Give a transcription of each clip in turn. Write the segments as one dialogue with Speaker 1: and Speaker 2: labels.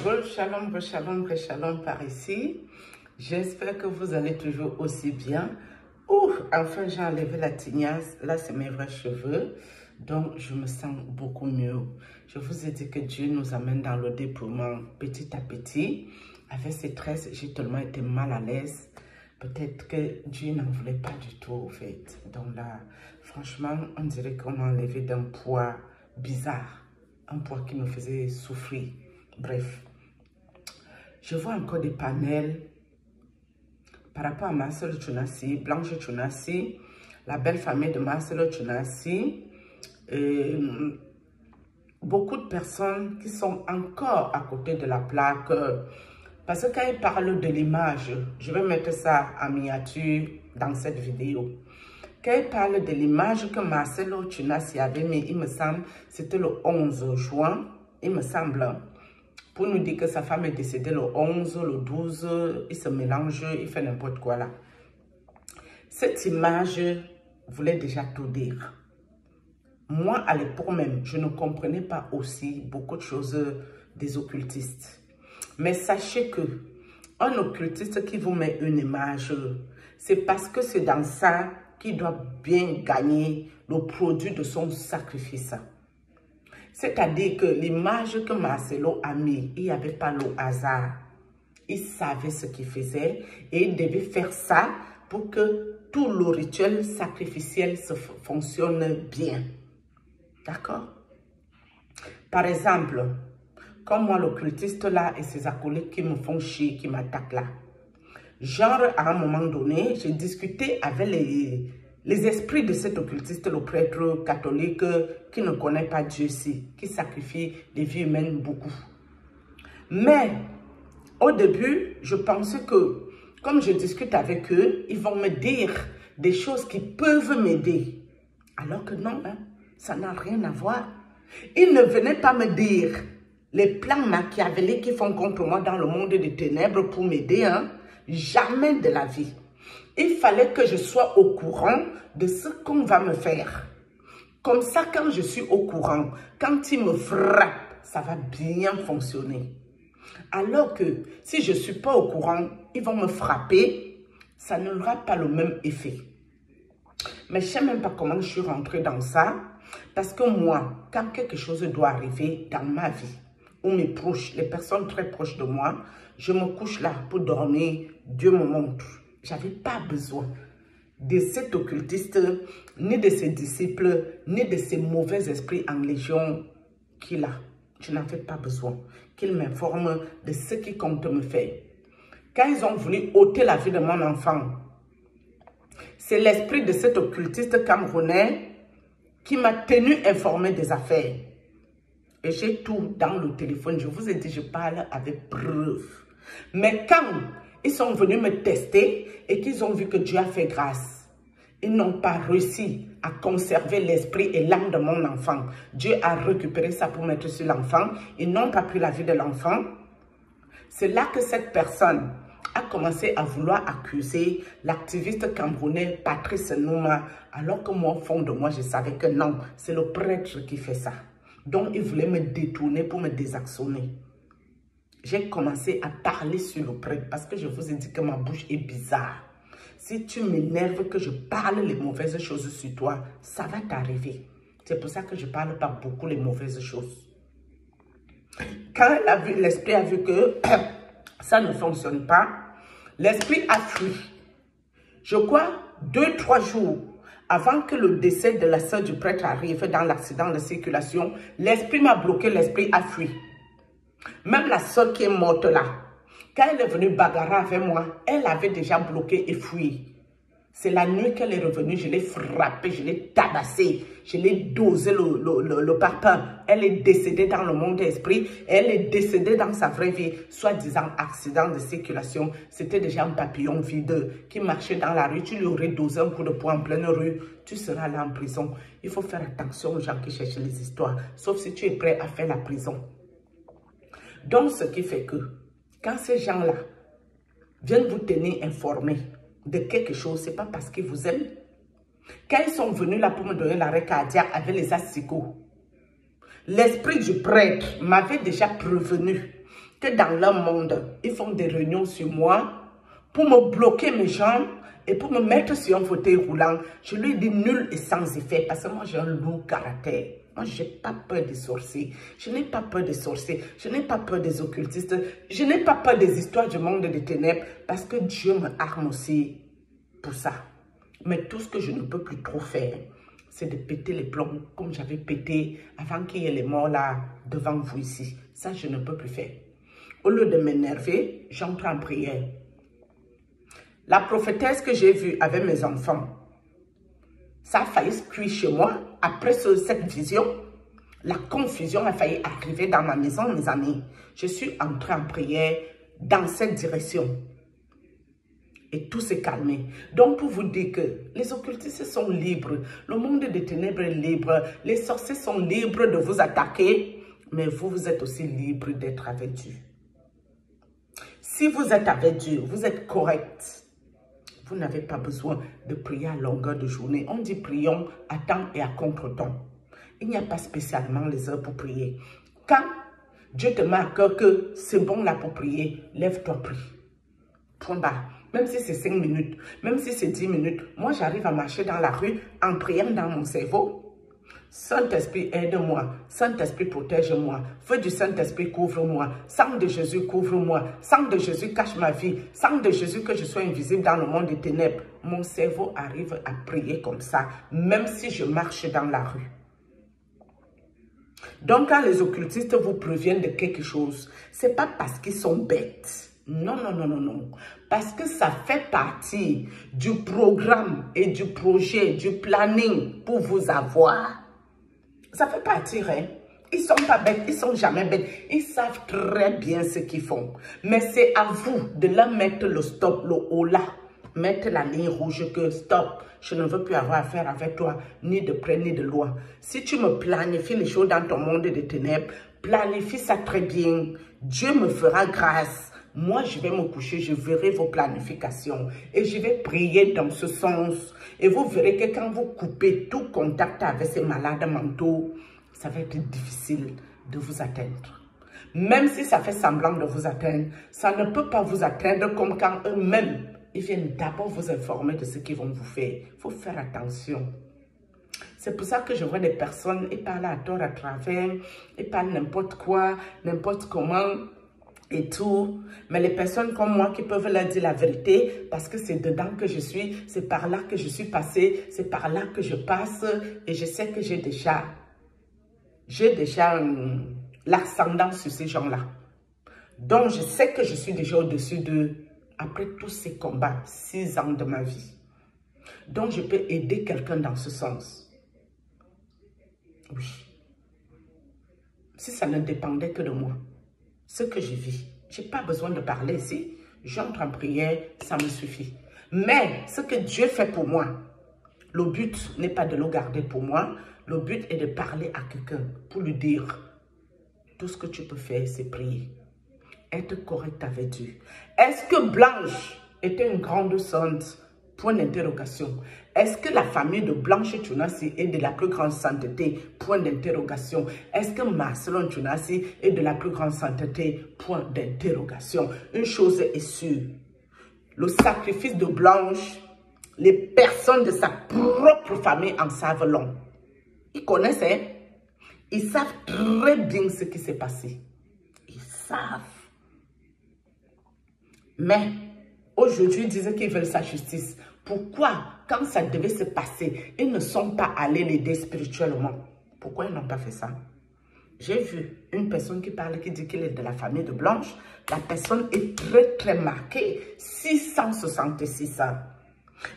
Speaker 1: Shalom, shalom, shalom par ici. J'espère que vous allez toujours aussi bien. Ouh, enfin j'ai enlevé la tignasse. Là, c'est mes vrais cheveux. Donc, je me sens beaucoup mieux. Je vous ai dit que Dieu nous amène dans le déploiement petit à petit. Avec ces tresses, j'ai tellement été mal à l'aise. Peut-être que Dieu n'en voulait pas du tout, au fait. Donc là, franchement, on dirait qu'on m'a enlevé d'un poids bizarre. Un poids qui me faisait souffrir. Bref. Je vois encore des panels par rapport à Marcel Tchounassi, Blanche Tchounassi, la belle famille de Marcel Tchounassi. Beaucoup de personnes qui sont encore à côté de la plaque. Parce que quand ils parlent de l'image, je vais mettre ça en miniature dans cette vidéo. Quand ils parlent de l'image que Marcelo Tchounassi avait mis, il me semble, c'était le 11 juin, il me semble, pour nous dire que sa femme est décédée le 11, le 12, il se mélange, il fait n'importe quoi là. Cette image voulait déjà tout dire. Moi, à l'époque même, je ne comprenais pas aussi beaucoup de choses des occultistes. Mais sachez que un occultiste qui vous met une image, c'est parce que c'est dans ça qu'il doit bien gagner le produit de son sacrifice. C'est-à-dire que l'image que Marcelo a mis, il n'y avait pas le hasard. Il savait ce qu'il faisait et il devait faire ça pour que tout le rituel sacrificiel fonctionne bien. D'accord? Par exemple, comme moi, l'occultiste là et ses acolytes qui me font chier, qui m'attaquent là. Genre, à un moment donné, j'ai discuté avec les esprits de cet occultiste, le prêtre catholique qui ne connaît pas Dieu ici, qui sacrifie les vies humaines beaucoup. Mais, au début, je pensais que, comme je discute avec eux, ils vont me dire des choses qui peuvent m'aider. Alors que non, hein, ça n'a rien à voir. Ils ne venaient pas me dire les plans machiavéliques qui font contre moi dans le monde des ténèbres pour m'aider, hein. Jamais de la vie. Il fallait que je sois au courant de ce qu'on va me faire. Comme ça, quand je suis au courant, quand ils me frappent, ça va bien fonctionner. Alors que si je ne suis pas au courant, ils vont me frapper, ça n'aura pas le même effet. Mais je ne sais même pas comment je suis rentrée dans ça. Parce que moi, quand quelque chose doit arriver dans ma vie, ou mes proches, les personnes très proches de moi, je me couche là pour dormir, Dieu me montre. Je n'avais pas besoin de cet occultiste, ni de ses disciples, ni de ces mauvais esprits en légion qu'il a. Je n'avais pas besoin qu'il m'informe de ce qui compte me faire. Quand ils ont voulu ôter la vie de mon enfant, c'est l'esprit de cet occultiste camerounais qui m'a tenu informé des affaires. Et j'ai tout dans le téléphone. Je vous ai dit, je parle avec preuve. Mais quand ils sont venus me tester et qu'ils ont vu que Dieu a fait grâce, ils n'ont pas réussi à conserver l'esprit et l'âme de mon enfant. Dieu a récupéré ça pour mettre sur l'enfant. Ils n'ont pas pris la vie de l'enfant. C'est là que cette personne a commencé à vouloir accuser l'activiste camerounais Patrice Nouma, alors que moi, au fond de moi, je savais que non, c'est le prêtre qui fait ça. Donc, il voulait me détourner pour me désactionner. J'ai commencé à parler sur le prêtre parce que je vous ai dit que ma bouche est bizarre. Si tu m'énerves que je parle les mauvaises choses sur toi, ça va t'arriver. C'est pour ça que je ne parle pas beaucoup les mauvaises choses. Quand l'esprit a vu que ça ne fonctionne pas, l'esprit a fui. Je crois 2-3 jours avant que le décès de la sœur du prêtre arrive dans l'accident de circulation, l'esprit m'a bloqué, l'esprit a fui. Même la sœur qui est morte là, quand elle est venue bagarrer avec moi, elle avait déjà bloqué et fui. C'est la nuit qu'elle est revenue, je l'ai frappée, je l'ai tabassée, je l'ai dosé le parpaing. Elle est décédée dans le monde d'esprit, elle est décédée dans sa vraie vie, soi-disant accident de circulation. C'était déjà un papillon vide qui marchait dans la rue, tu lui aurais dosé un coup de poing en pleine rue, tu seras là en prison. Il faut faire attention aux gens qui cherchent les histoires, sauf si tu es prêt à faire la prison. Donc, ce qui fait que, quand ces gens-là viennent vous tenir informés de quelque chose, ce n'est pas parce qu'ils vous aiment. Quand ils sont venus là pour me donner l'arrêt cardiaque avec les asticots, l'esprit du prêtre m'avait déjà prévenu que dans leur monde, ils font des réunions sur moi pour me bloquer mes jambes et pour me mettre sur un fauteuil roulant. Je lui dis nul et sans effet parce que moi j'ai un lourd caractère. Moi, je n'ai pas peur des sorciers. Je n'ai pas peur des sorciers. Je n'ai pas peur des occultistes. Je n'ai pas peur des histoires du monde des ténèbres parce que Dieu me arme aussi pour ça. Mais tout ce que je ne peux plus trop faire, c'est de péter les plombs comme j'avais pété avant qu'il y ait les morts là devant vous ici. Ça, je ne peux plus faire. Au lieu de m'énerver, j'entre en prière. La prophétesse que j'ai vue avec mes enfants, ça a failli se cuire chez moi. Après cette vision, la confusion a failli arriver dans ma maison, mes amis. Je suis entrée en prière dans cette direction. Et tout s'est calmé. Donc, pour vous dire que les occultistes sont libres. Le monde des ténèbres est libre. Les sorciers sont libres de vous attaquer. Mais vous, vous êtes aussi libre d'être avec Dieu. Si vous êtes avec Dieu, vous êtes correct. Vous n'avez pas besoin de prier à longueur de journée. On dit prions à temps et à contre-temps. Il n'y a pas spécialement les heures pour prier. Quand Dieu te marque que c'est bon là pour prier, lève-toi, prie. Point barre. Même si c'est 5 minutes, même si c'est 10 minutes, moi j'arrive à marcher dans la rue en priant dans mon cerveau. Saint-Esprit, aide-moi. Saint-Esprit, protège-moi. Feu du Saint-Esprit, couvre-moi. Sang de Jésus, couvre-moi. Sang de Jésus, cache ma vie. Sang de Jésus, que je sois invisible dans le monde des ténèbres. Mon cerveau arrive à prier comme ça, même si je marche dans la rue. Donc, quand les occultistes vous préviennent de quelque chose, ce n'est pas parce qu'ils sont bêtes. Non, non, non, non, non. Parce que ça fait partie du programme et du projet, du planning pour vous avoir. Ça fait partie, hein. Ils ne sont pas bêtes, ils ne sont jamais bêtes. Ils savent très bien ce qu'ils font. Mais c'est à vous de leur mettre le stop, le haut là. Mettre la ligne rouge que stop, je ne veux plus avoir affaire avec toi, ni de près ni de loin. Si tu me planifies les choses dans ton monde des ténèbres, planifie ça très bien. Dieu me fera grâce. Moi, je vais me coucher, je verrai vos planifications et je vais prier dans ce sens. Et vous verrez que quand vous coupez tout contact avec ces malades mentaux, ça va être difficile de vous atteindre. Même si ça fait semblant de vous atteindre, ça ne peut pas vous atteindre comme quand eux-mêmes, ils viennent d'abord vous informer de ce qu'ils vont vous faire. Il faut faire attention. C'est pour ça que je vois des personnes, ils parlent à tort, à travers, ils parlent n'importe quoi, n'importe comment et tout. Mais les personnes comme moi qui peuvent leur dire la vérité, parce que c'est dedans que je suis, c'est par là que je suis passée, c'est par là que je passe et je sais que j'ai déjà l'ascendant sur ces gens-là. Donc, je sais que je suis déjà au-dessus d'eux après tous ces combats, 6 ans de ma vie. Donc, je peux aider quelqu'un dans ce sens. Oui. Si ça ne dépendait que de moi, ce que je vis, je n'ai pas besoin de parler ici. J'entre en prière, ça me suffit. Mais ce que Dieu fait pour moi, le but n'est pas de le garder pour moi. Le but est de parler à quelqu'un pour lui dire, tout ce que tu peux faire, c'est prier. Être correct avec Dieu. Est-ce que Blanche était une grande sainte? Point d'interrogation. Est-ce que la famille de Blanche Tunasi est de la plus grande sainteté? Point d'interrogation. Est-ce que Marcelon Tunasi est de la plus grande sainteté? Point d'interrogation. Une chose est sûre. Le sacrifice de Blanche, les personnes de sa propre famille en savent long. Ils connaissent, hein? Ils savent très bien ce qui s'est passé. Ils savent. Mais aujourd'hui, ils disent qu'ils veulent sa justice. Pourquoi, quand ça devait se passer, ils ne sont pas allés l'aider spirituellement? Pourquoi ils n'ont pas fait ça? J'ai vu une personne qui parle, qui dit qu'il est de la famille de Blanche. La personne est très, très marquée. 666 ans.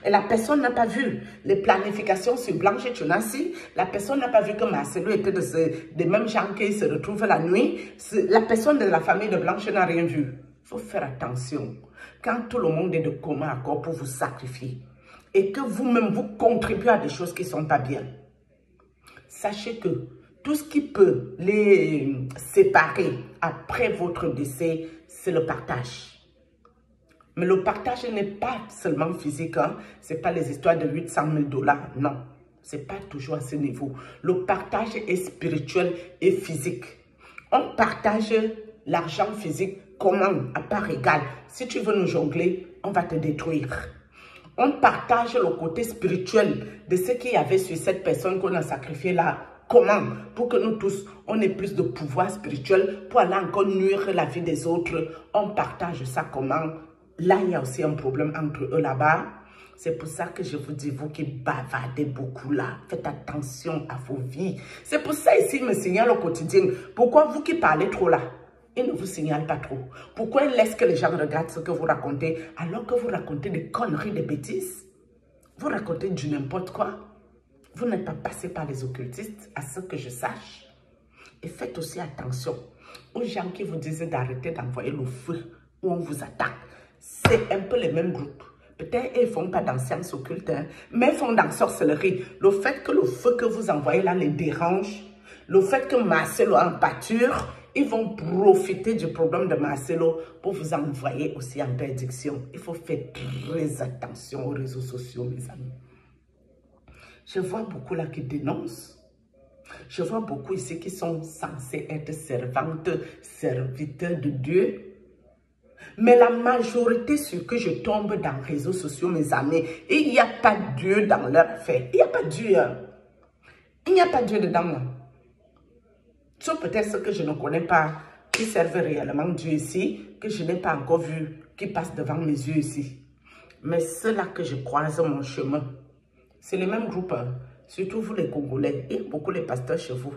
Speaker 1: Et la personne n'a pas vu les planifications sur Blanche Tunasi. La personne n'a pas vu que Marcelo était des mêmes gens qui se retrouvent la nuit. La personne de la famille de Blanche n'a rien vu. Il faut faire attention. Quand tout le monde est de commun accord pour vous sacrifier et que vous-même vous contribuez à des choses qui ne sont pas bien, sachez que tout ce qui peut les séparer après votre décès, c'est le partage. Mais le partage n'est pas seulement physique, hein? Ce n'est pas les histoires de 800 000 $, non. Ce n'est pas toujours à ce niveau. Le partage est spirituel et physique. On partage l'argent physique, comment, à part égale. Si tu veux nous jongler, on va te détruire. On partage le côté spirituel de ce qu'il y avait sur cette personne qu'on a sacrifiée là. Comment? Pour que nous tous, on ait plus de pouvoir spirituel pour aller encore nuire la vie des autres. On partage ça comment? Là, il y a aussi un problème entre eux là-bas. C'est pour ça que je vous dis, vous qui bavardez beaucoup là, faites attention à vos vies. C'est pour ça ici, il me signale au quotidien. Pourquoi vous qui parlez trop là? Il ne vous signale pas trop. Pourquoi il laisse que les gens regardent ce que vous racontez alors que vous racontez des conneries, des bêtises? Vous racontez du n'importe quoi. Vous n'êtes pas passé par les occultistes, à ce que je sache. Et faites aussi attention aux gens qui vous disent d'arrêter d'envoyer le feu où on vous attaque. C'est un peu les mêmes groupes. Peut-être ils ne font pas dans sciences occultes, hein, mais ils font dans sorcellerie. Le fait que le feu que vous envoyez là les dérange, le fait que Marcelo en pâture, ils vont profiter du problème de Marcelo pour vous envoyer aussi en perdition. Il faut faire très attention aux réseaux sociaux, mes amis. Je vois beaucoup là qui dénoncent. Je vois beaucoup ici qui sont censés être servantes, serviteurs de Dieu. Mais la majorité, sur que je tombe dans les réseaux sociaux, mes amis, il n'y a pas Dieu dans leur affaire. Il n'y a pas Dieu. Il n'y a pas Dieu dedans. Sauf peut-être ceux que je ne connais pas, qui servent réellement Dieu ici, que je n'ai pas encore vu, qui passent devant mes yeux ici. Mais ceux-là que je croise mon chemin, c'est les mêmes groupes. Surtout vous les Congolais. Il y a beaucoup les pasteurs chez vous.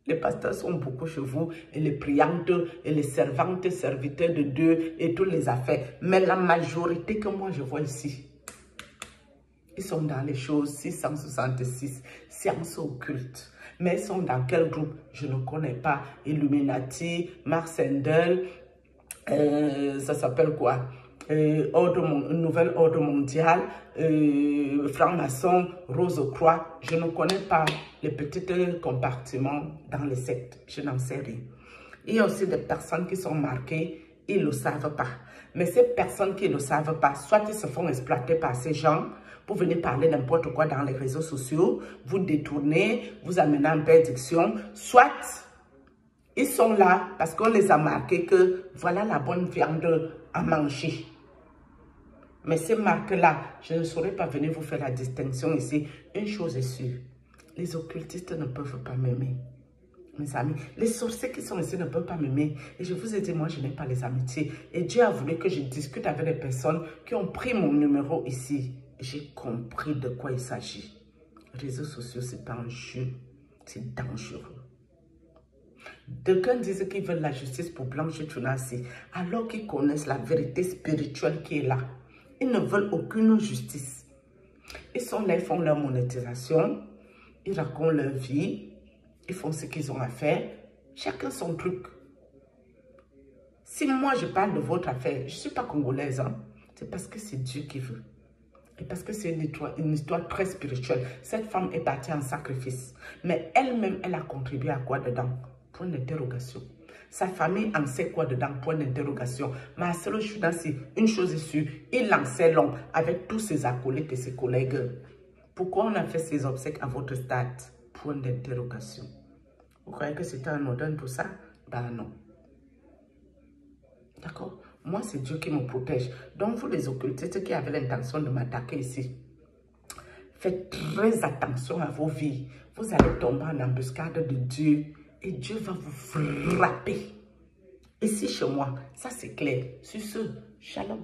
Speaker 1: Les pasteurs sont beaucoup chez vous, et les priantes, et les servantes, serviteurs de Dieu, et toutes les affaires. Mais la majorité que moi je vois ici, ils sont dans les choses 666, sciences occultes. Mais ils sont dans quel groupe? Je ne connais pas. Illuminati, Mark Sandel, ça s'appelle quoi? Nouvel ordre mondial, franc-maçon, Rose-Croix. Je ne connais pas les petits compartiments dans les sectes. Je n'en sais rien. Il y a aussi des personnes qui sont marquées, ils ne le savent pas. Mais ces personnes qui ne le savent pas, soit ils se font exploiter par ces gens pour venir parler n'importe quoi dans les réseaux sociaux, vous détourner, vous amener en perdition, soit ils sont là parce qu'on les a marqués que voilà la bonne viande à manger. Mais ces marques-là, je ne saurais pas venir vous faire la distinction ici. Une chose est sûre, les occultistes ne peuvent pas m'aimer. Mes amis, les sorciers qui sont ici ne peuvent pas m'aimer. Et je vous ai dit, moi, je n'ai pas les amitiés. Et Dieu a voulu que je discute avec les personnes qui ont pris mon numéro ici. J'ai compris de quoi il s'agit. Les réseaux sociaux, c'est pas un jeu. C'est dangereux. D'aucuns disent qu'ils veulent la justice pour Blanche Tunasi, alors qu'ils connaissent la vérité spirituelle qui est là. Ils ne veulent aucune justice. Ils sont là, ils font leur monétisation, ils racontent leur vie, ils font ce qu'ils ont à faire. Chacun son truc. Si moi je parle de votre affaire, je ne suis pas congolaise, hein? C'est parce que c'est Dieu qui veut. Et parce que c'est une histoire très spirituelle. Cette femme est partie en sacrifice. Mais elle-même, elle a contribué à quoi dedans? Point d'interrogation. Sa famille en sait quoi dedans? Point d'interrogation. Marcelo Tunasi, une chose est sûre, il en sait long avec tous ses acolytes et ses collègues. Pourquoi on a fait ces obsèques à votre stade? Point d'interrogation. Vous croyez que c'était un ordre tout ça? Ben non. D'accord? Moi, c'est Dieu qui me protège. Donc, vous les occultistes qui avez l'intention de m'attaquer ici, faites très attention à vos vies. Vous allez tomber en embuscade de Dieu et Dieu va vous frapper. Ici, chez moi, ça c'est clair. Sur ce, shalom.